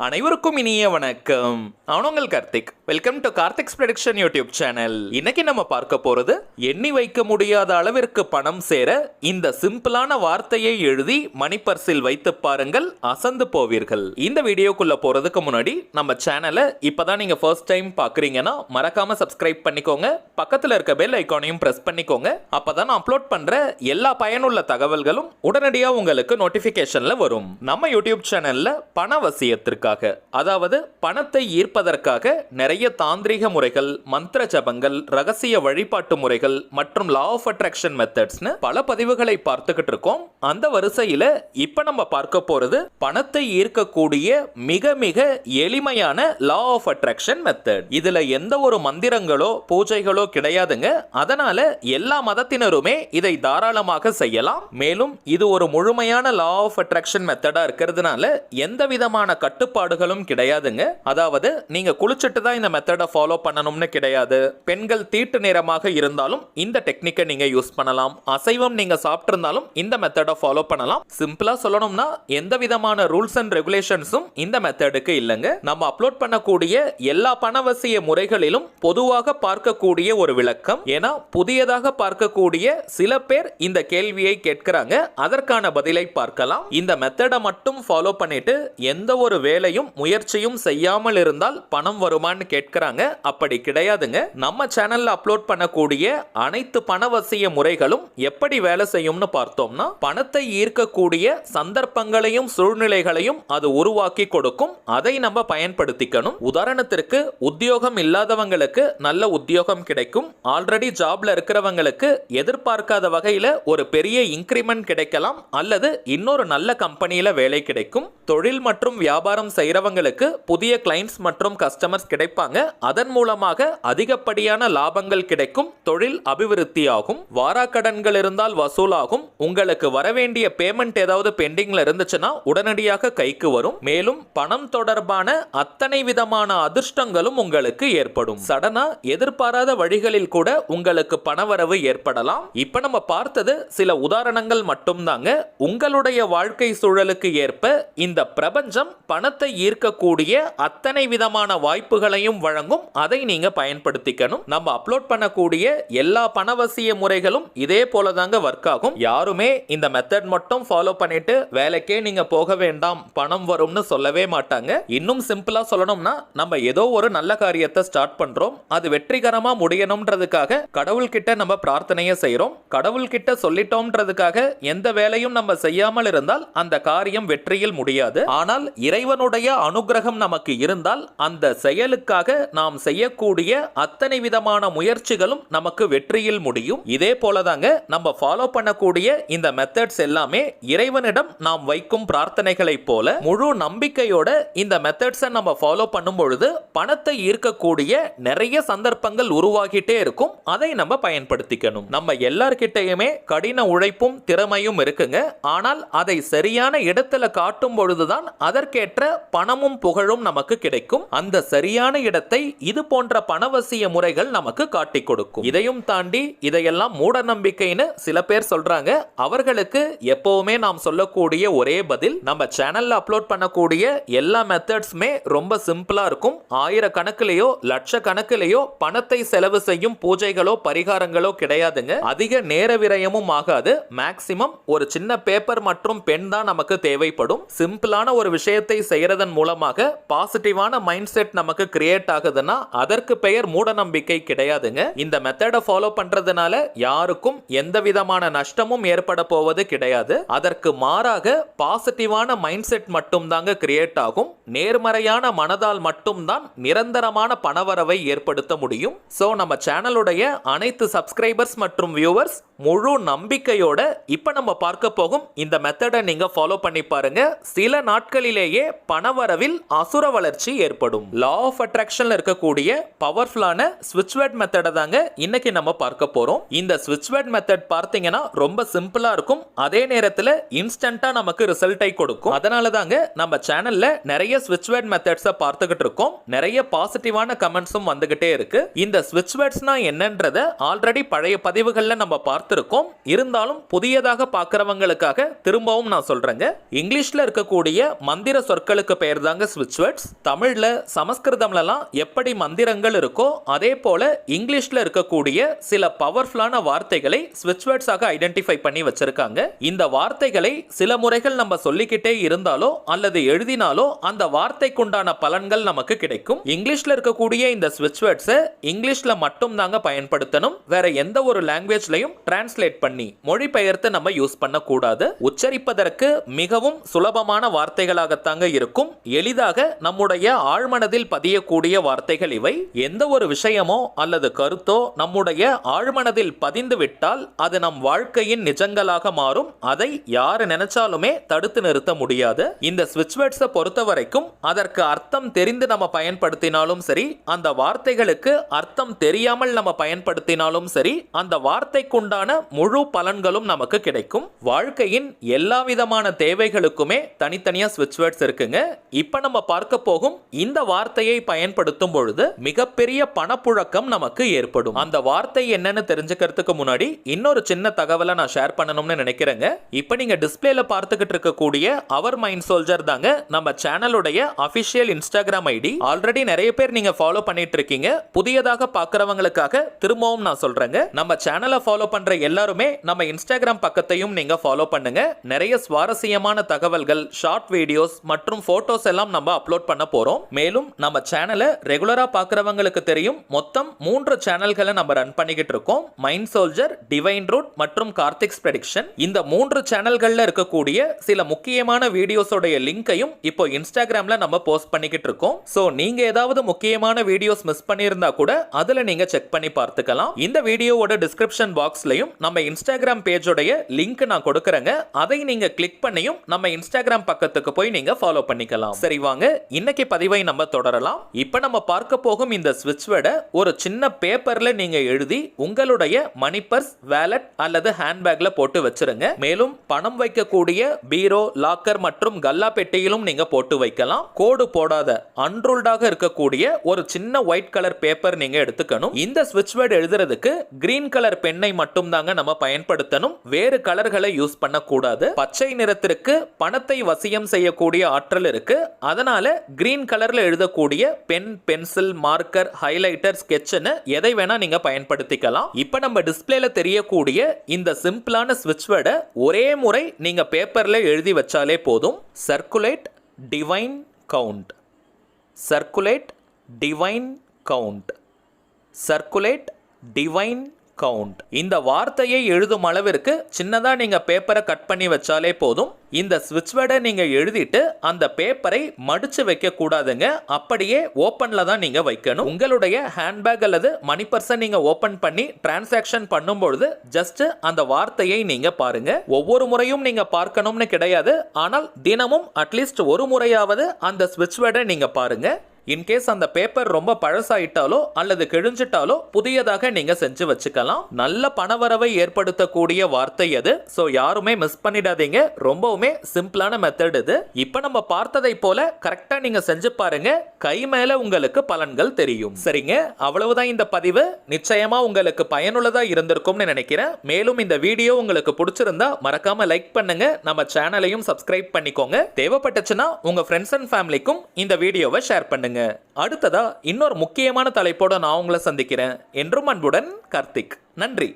அனைவருக்கும் இனிய வணக்கம். நான் உங்கள் Karthik. Welcome to Karthik's prediction YouTube channel. இன்னைக்கு நம்ம பார்க்க போறது எண்ணி வைக்க முடியாத அளவிற்கு பணம் சேர இந்த சிம்பிளான வார்த்தையை எழுதி மணிப்பர்சில் வைத்து பாருங்கள், அசந்து போவீர்கள். இந்த வீடியோக்குள்ள போறதுக்கு முன்னாடி நம்ம சேனலை இப்பதான் நீங்க ஃபர்ஸ்ட் டைம் பாக்குறீங்கன்னா மறக்காம சப்ஸ்கிரைப் பண்ணிக்கோங்க. பக்கத்துல இருக்க பெல் ஐகானையும் பிரஸ் பண்ணிக்கோங்க. அப்பதான் நான் அப்லோட் பண்ற எல்லா பயனுள்ள தகவல்களும் உடனடியா உங்களுக்கு நோட்டிபிகேஷன்ல வரும். நம்ம யூடியூப் சேனல்ல பணவசியத்திற்கு, அதாவது பணத்தை ஈர்ப்பதற்காக நிறைய தாந்திரிக முறைகள், மந்திர ஜபங்கள், ரகசிய வழிபாட்டு முறைகள் மற்றும் லா ஆஃப் அட்ராக்ஷன் மெத்தட்ஸ்னு பல பதிவுகளை பார்த்துக்கிட்டு இருக்கோம். அந்த வரிசையில இப்ப நம்ம பார்க்க போறது பணத்தை ஈர்க்கக்கூடிய மிக மிக எளிமையான லா ஆஃப் அட்ராக்ஷன் மெத்தட். இதுல எந்த ஒரு மந்திரங்களோ பூஜைகளோ கிடையாதுங்க. அதனால எல்லா மதத்தினருமே இதை தாராளமாக செய்யலாம். மேலும் இது ஒரு முழுமையான லா ஆஃப் அட்ராக்ஷன் மெத்தடா இருக்கிறதுனால எந்த விதமான கட்டுப்பாடுகளும் கிடையாதுங்க. அதாவது நீங்க குளிச்சிட்டு தான் இந்த மெத்தடை ஃபாலோ பண்ணணும்னு கிடையாது. பெண்கள் தீட்டு நேரமாக இருந்தாலும் இந்த டெக்னிக்கை நீங்க யூஸ் பண்ணலாம். அசைவம் நீங்க சாப்பிட்டு இருந்தாலும் இந்த மெத்தடை ஃபாலோ பண்ணலாம். சிம்பிளா சொல்லணும்னா எந்த விதமான ரூல்ஸ் அண்ட் ரெகுலேஷன்ஸும் இந்த மெத்தடுக்கு இல்லைங்க. நம்ம அப்லோட் பண்ணக்கூடிய எல்லா பணவசிய முறைகளிலும் பொதுவாக பார்க்கக்கூடிய ஒரு விளக்கம். ஏன்னா புதியதாக பார்க்கக்கூடிய சில பேர் இந்த கேள்வியை கேட்கிறாங்க. அதற்கான பதிலை பார்க்கலாம். இந்த மெத்தடை மட்டும் ஃபாலோ பண்ணிட்டு எந்த ஒரு வேலையும் முயற்சியும் செய்யாமல் இருந்தால் பணம் வருமான்னு கேட்கிறாங்க. அப்படி கிடையாதுங்க. நம்ம சேனல்ல அப்லோட் பண்ணக்கூடிய அனைத்து பணவசிய முறைகளும் எப்படி வேலை செய்யும்னு பார்த்தோம்னா, பணத்தை ஈர்க்கக்கூடிய சந்தர்ப்பங்களையும் சூழ்நிலைகளையும் அது உருவாக்கி கொடுக்கும். அதை நம்ம பயன்படுத்திக்கணும். உதாரணத்திற்கு உத்தியோகம் இல்லாதவங்களுக்கு நல்ல உத்தியோகம் கிடைக்கும். ஆல்ரெடி ஜாப்ல இருக்கிறவங்களுக்கு எதிர்பார்க்காத வகையில ஒரு பெரிய இன்கிரிமெண்ட் கிடைக்கலாம், அல்லது இன்னொரு நல்ல கம்பெனியில வேலை கிடைக்கும். தொழில் மற்றும் வியாபாரம் செய்யறவங்களுக்கு புதிய கிளைண்ட்ஸ் மற்றும் கஸ்டமர்ஸ் கிடைப்பாங்க. அதன் மூலமாக அதிகப்படியான லாபங்கள் கிடைக்கும். தொழில் அபிவிருத்தி ஆகும். வாராக்கடன்கள் இருந்தால் வசூலாகும். உங்களுக்கு வரவேண்டிய பேமெண்ட் ஏதாவது பெண்டிங்ல இருந்துச்சுன்னா உடனடியாக கைக்கு வரும். மேலும் பணம் தொடர்பான அத்தனை விதமான அதிர்ஷ்டங்களும் உங்களுக்கு ஏற்படும். சடனா எதிர்பாராத வழிகளில் கூட உங்களுக்கு பணவரவு ஏற்படலாம். இப்ப நம்ம பார்த்தது சில உதாரணங்கள் மட்டும்தாங்க. உங்களுடைய வாழ்க்கை சூழலுக்கு ஏற்ப இந்த பிரபஞ்சம் பணத்தை ஈர்க்கக்கூடிய அத்தனை விதமான வாய்ப்புகளையும் வழங்கும். அதை நீங்க பயன்படுத்திக்கணும். நம்ம அப்லோட் பண்ணக்கூடிய எல்லா பணவசிய முறைகளும் இதே போல தாங்க ஒர்க் ஆகும். யாருமே இந்த மெத்தட் மட்டும் ஃபாலோ பண்ணிட்டு வேலைக்கே நீங்க போக வேண்டாம் பணம் வரும்னு சொல்லவே மாட்டாங்க. இன்னும் சிம்பிளா சொல்லணும்னா, நம்ம ஏதோ ஒரு நல்ல காரியத்தை ஸ்டார்ட் பண்றோம். அது வெற்றிகரமா முடியணும்ன்றதுக்காக கடவுள்கிட்ட நம்ம பிரார்த்தனையை செய்யறோம். கடவுள்கிட்ட சொல்லிட்டோம்ன்றதுக்காக எந்த வேலையும் நம்ம செய்யாமல் இருந்தால் அந்த காரியம் வெற்றியில் முடியாது. ஆனால் இறைவனுடைய அனுகிரகம் நமக்கு இருந்தால் அந்த செயலுக்காக நாம் செய்யக்கூடிய அத்தனை விதமான முயற்சிகளும் நமக்கு வெற்றியில் முடியும். இதே போலதாங்க நம்ம ஃபாலோ பண்ணக்கூடிய இந்த மெத்தட்ஸ் எல்லாமே இறைவனிடம் நாம் வைக்கும் பிரார்த்தனைகளை போல முழு நம்பிக்கையோட இந்த மெத்தட்ஸை நம்ம ஃபாலோ பண்ணும் பொழுது பணத்தை ஈர்க்கக்கூடிய நிறைய சந்தர்ப்பங்கள் உருவாகிட்டே இருக்கும். அதை நம்ம பயன்படுத்திக்கணும். நம்ம எல்லார்கிட்டயுமே கடின உழைப்பும் திறமையும் இருக்குங்க. ஆனால் அதை சரியான இடத்துல காட்டும் பொழுதுதான் அதற்கேற்ற பணமும் புகழும் நமக்கு கிடைக்கும். அந்த சரியான இடத்தை இது போன்ற பணவசிய முறைகள் நமக்கு காட்டி கொடுக்கும். இதையும் தாண்டி இதையெல்லாம் மூட நம்பிக்கைன்னு சில பேர் சொல்றாங்க. அவர்களுக்கு எப்பவுமே நாம் சொல்லக்கூடிய ஒரே பதில், நம்ம சேனல்ல அப்லோட் பண்ணக்கூடிய எல்லா மெத்தட்ஸ்மே ரொம்ப சிம்பிளா இருக்கும். ஆயிரக்கணக்கிலேயோ லட்சக்கணக்கிலேயோ பணத்தை செலவு செய்யும் பூஜைகளோ பரிகாரங்களோ கிடையாதுங்க. அதிக நேர விரயமும் ஆகாது. மேக்சிமம் ஒரு சின்ன பேப்பர் மற்றும் பென் தான் நமக்கு தேவைப்படும். சிம்பிளான ஒரு விஷயத்தை செய்யறதன் மூலமாக பாசிட்டிவான மைண்ட் செட் நமக்கு கிரியேட் ஆகுதுன்னா அதற்கு பெயர் மூட நம்பிக்கை கிடையாதுங்க. இந்த மெத்தடை ஃபாலோ பண்றதுனால யாருக்கும் எந்த விதமான நஷ்டமும் ஏற்பட போவது கிடையாது. அதற்கு மாறாக பாசிட்டிவான மைண்ட் செட் மட்டும் தாங்க கிரியேட் ஆகும். நேர்மறையான மனதால் மட்டும்தான் நிரந்தரமான பணவரவை ஏற்படுத்த முடியும். சோ நம்ம சேனலுடைய அனைத்து சப்ஸ்கிரைபர்ஸ் மற்றும் வியூவர்ஸ் முழு நம்பிக்கையோட இப்ப நம்ம பார்க்க போகும் இந்த மெத்தடை நீங்க ஃபாலோ பண்ணி பாருங்க. சில நாட்களிலேயே பணவரவில் அசுர வளர்ச்சி ஏற்படும். லா ஆஃப் அட்ராக்ஷன்ல இருக்கக்கூடிய பவர்ஃபுல்லான ஸ்விட்ச் வேர்ட் மெத்தடை தாங்க இன்னைக்கு நம்ம பார்க்க போறோம். இந்த ஸ்விட்ச் வேர்ட் மெத்தட் பார்த்தீங்கன்னா ரொம்ப சிம்பிளா இருக்கும். அதே நேரத்தில் இன்ஸ்டன்டா நமக்கு ரிசல்ட்டை கொடுக்கும். அதனால தாங்க நம்ம சேனல்ல நிறைய ஸ்விட்ச் வேர்ட் மெத்தட்ஸை பார்த்துக்கிட்டு இருக்கோம். நிறைய பாசிட்டிவான கமெண்ட்ஸும் வந்துகிட்டே இருக்கு. இந்த ஸ்விட்ச் வேர்ட்ஸ்னா என்னன்றத ஆல்ரெடி பழைய பதிவுகள்ல நம்ம பார்த்து பார்த்திருக்கோம். இருந்தாலும் புதியதாக பார்க்கறவங்களுக்காக திரும்பவும் நான் சொல்றேங்க. இங்கிலீஷ்ல இருக்கக்கூடிய மந்திர சொற்களுக்கு பெயர் தாங்க ஸ்விட்ச் வேர்ட்ஸ். தமிழ்ல சமஸ்கிருதம்லலாம் எப்படி மந்திரங்கள் இருக்கோ அதே போல இங்கிலீஷ்ல இருக்கக்கூடிய சில பவர்ஃபுல்லான வார்த்தைகளை ஸ்விட்ச் வேர்ட்ஸாக ஐடென்டிஃபை பண்ணி வச்சிருக்காங்க. இந்த வார்த்தைகளை சில முறைகள் நம்ம சொல்லிக்கிட்டே இருந்தாலோ அல்லது எழுதினாலோ அந்த வார்த்தைக்குண்டான பலன்கள் நமக்கு கிடைக்கும். இங்கிலீஷ்ல இருக்கக்கூடிய இந்த ஸ்விட்ச் வேர்ட்ஸை இங்கிலீஷ்ல மட்டும் தாங்க பயன்படுத்தணும். வேற எந்த ஒரு லாங்குவேஜ்லயும் டிரான்ஸ்லேட் பண்ணி மொழிபெயர்த்து நம்ம யூஸ் பண்ணக்கூடாது. உச்சரிப்பதற்கு மிகவும் சுலபமான வார்த்தைகளாகத்தாங்க இருக்கும். எளிதாக நம்முடைய ஆழ்மனதில் பதியக்கூடிய வார்த்தைகள் இவை. எந்த ஒரு விஷயமோ அல்லது கருத்தோ நம்முடைய ஆழ்மனதில் பதிந்து விட்டால் அது நம் வாழ்க்கையின் நிஜங்களாக மாறும். அதை யாரு நினைச்சாலுமே தடுத்து நிறுத்த முடியாது. இந்த ஸ்விட்ச் வேர்ட்ஸை பொறுத்த வரைக்கும் அதற்கு அர்த்தம் தெரிந்து நம்ம பயன்படுத்தினாலும் சரி, அந்த வார்த்தைகளுக்கு அர்த்தம் தெரியாமல் நம்ம பயன்படுத்தினாலும் சரி, அந்த வார்த்தைக்குண்டான முழு பலன்களும் நமக்கு கிடைக்கும். வாழ்க்கையின் எல்லா விதமான தேவைகளுக்குமே தனித்தனியா ஸ்விட்ச் வேர்ட்ஸ் இருக்குங்க. இப்ப நம்ம பார்க்க போகும் இந்த வார்த்தையை பயன்படுத்தும் பொழுது மிகப்பெரிய பணப்புழக்கம் நமக்கு ஏற்படும். அந்த வார்த்தை என்னன்னு தெரிஞ்சுக்கிறதுக்கு முன்னாடி இன்னொரு சின்ன தகவலை நான் ஷேர் பண்ணணும்னு நினைக்கிறேங்க. இப்ப நீங்க டிஸ்பிளேல பார்த்துக்கிட்டு இருக்கக்கூடிய அவர் மைண்ட் சோல்ஜர் தாங்க நம்ம சேனலுடைய அபிஷியல் இன்ஸ்டாகிராம் ஐடி. ஆல்ரெடி நிறைய பேர் நீங்க ஃபாலோ பண்ணிட்டு இருக்கீங்க. புதியதாக பார்க்கறவங்களுக்காக திரும்பவும் நான் சொல்றேங்க, நம்ம சேனலை ஃபாலோ பண்ற எல்லாருமே நம்ம இன்ஸ்டாகிராம் பக்கத்தையும் நீங்க ஃபாலோ பண்ணுங்க. நிறைய சுவாரஸ்யமான தகவல்கள், ஷார்ட் வீடியோஸ் மற்றும் போட்டோஸ் எல்லாம் நம்ம அப்லோட் பண்ண போறோம். மேலும் நம்ம சேனலை ரெகுலரா பார்க்கறவங்களுக்கு தெரியும், மொத்தம் 3 சேனல்களை நம்ம ரன் பண்ணிக்கிட்டு இருக்கோம். மைண்ட் சோல்ஜர், டிவைன் ரூட் மற்றும் கார்த்திக்ஸ் ப்ரெடிக்ஷன். இந்த 3 சேனல்கள்ல இருக்கக்கூடிய சில முக்கியமான வீடியோஸோட லிங்கையும் இப்போ இன்ஸ்டாகிராம்ல நம்ம போஸ்ட் பண்ணிக்கிட்டு இருக்கோம். சோ நீங்க ஏதாவது முக்கியமான வீடியோஸ் மிஸ் பண்ணியிருந்தா கூட அதுல நீங்க செக் பண்ணி பார்த்துக்கலாம். இந்த வீடியோவோட டிஸ்கிரிப்ஷன் பாக்ஸ்லயும் நம்ம இன்ஸ்டாகிராம் பேஜோடைய லிங்க் நான் கொடுக்கறேங்க. அதை நீங்க கிளிக் பண்ணியும் நம்ம இன்ஸ்டாகிராம் பக்கத்துக்கு போய் நீங்க ஃபாலோ பண்ணிக்கலாம். சரி வாங்க இன்னைக்கு பதிவை நம்ம தொடரலாம். இப்போ நம்ம பார்க்க போகும் இந்த ஸ்விட்ச் வேர்டை ஒரு சின்ன பேப்பர்ல நீங்க எழுதி உங்களுடைய மணி பர்ஸ், வேலட் அல்லது ஹேண்ட்பேக்ல போட்டு வச்சிருங்க. மேலும் பணம் வைக்கக்கூடிய பீரோ, லாக்கர் மற்றும் கல்லா பெட்டியிலும் நீங்க போட்டு வைக்கலாம். கோடு போடாத அன்ரூல்டாக இருக்கக்கூடிய ஒரு சின்ன ஒயிட் கலர் பேப்பர் நீங்க எடுத்துக்கணும். இந்த ஸ்விட்ச் வேர்டு எழுதுறதுக்கு கிரீன் கலர் பெண்ணை மட்டும் தாங்க நம்ம பயன்படுத்தணும். வேறு கலர்களை யூஸ் பண்ணக்கூடாது. பச்சை நிறத்திற்கு பணத்தை வசியம் செய்யக்கூடிய ஆற்றல் இருக்கு. அதனால கிரீன் கலர்ல எழுதக்கூடிய பென், பென்சில், மார்க்கர், ஹைலைட்டர், ஸ்கெட்ச்னு எதை வேணா நீங்க பயன்படுத்திக்கலாம். இப்ப நம்ம டிஸ்பிளேல தெரியக்கூடிய இந்த சிம்பிளான ஸ்விட்ச் வேர்டை ஒரே முறை நீங்க பேப்பர்ல எழுதி வச்சாலே போதும். Circulate divine count, circulate divine count, circulate divine count. இந்த வார்த்தையை எழுதும் அளவிற்கு சின்னதா நீங்க பேப்பரை கட் பண்ணி வச்சாலே போதும். இந்த ஸ்விட்ச் வேர்டை நீங்க எழுதிட்டு அந்த பேப்பரை மடிச்சு வைக்க கூடாதுங்க. அப்படியே ஓபன்ல தான் நீங்க வைக்கணும். உங்களுடைய ஹேண்ட்பேக் அல்லது மணி பர்ஸை நீங்க ஓபன் பண்ணி டிரான்சாக்ஷன் பண்ணும்பொழுது ஜஸ்ட் அந்த வார்த்தையை நீங்க பாருங்க. ஒவ்வொரு முறையும் நீங்க பார்க்கணும்னு கிடையாது. ஆனால் தினமும் அட்லீஸ்ட் ஒரு முறையாவது அந்த ஸ்விட்ச் வேர்டை நீங்க பாருங்க. இன்கேஸ் அந்த பேப்பர் ரொம்ப பழசாயிட்டாலோ அல்லது கிழிஞ்சிட்டாலோ புதியதாக நீங்க செஞ்சு வச்சுக்கலாம். நல்ல பணவரவை ஏற்படுத்தக்கூடிய வார்த்தை அது. சோ யாருமே மிஸ் பண்ணிடாதீங்க. ரொம்பவுமே சிம்பிளான மெத்தட் இது. இப்போ நம்ம பார்த்ததை போல கரெக்டா நீங்க செஞ்சு பாருங்க. கை மேல உங்களுக்கு பலன்கள் தெரியும். சரிங்க, அவ்வளவுதான் இந்த பதிவு. நிச்சயமா உங்களுக்கு பயனுள்ளதா இருந்திருக்கும்னு நினைக்கிறேன். மேலும் இந்த வீடியோ உங்களுக்கு பிடிச்சிருந்தா மறக்காம லைக் பண்ணுங்க. நம்ம சேனலையும் சப்ஸ்கிரைப் பண்ணிக்கோங்க. தேவைப்பட்டுச்சுன்னா உங்க ஃப்ரெண்ட்ஸ் அண்ட் ஃபேமிலிக்கும் இந்த வீடியோவை ஷேர் பண்ணுங்க. அடுத்ததா இன்னொரு முக்கியமான தலைப்போட நான் உங்களை சந்திக்கிறேன். என்றும் அன்புடன் கார்த்திக். நன்றி.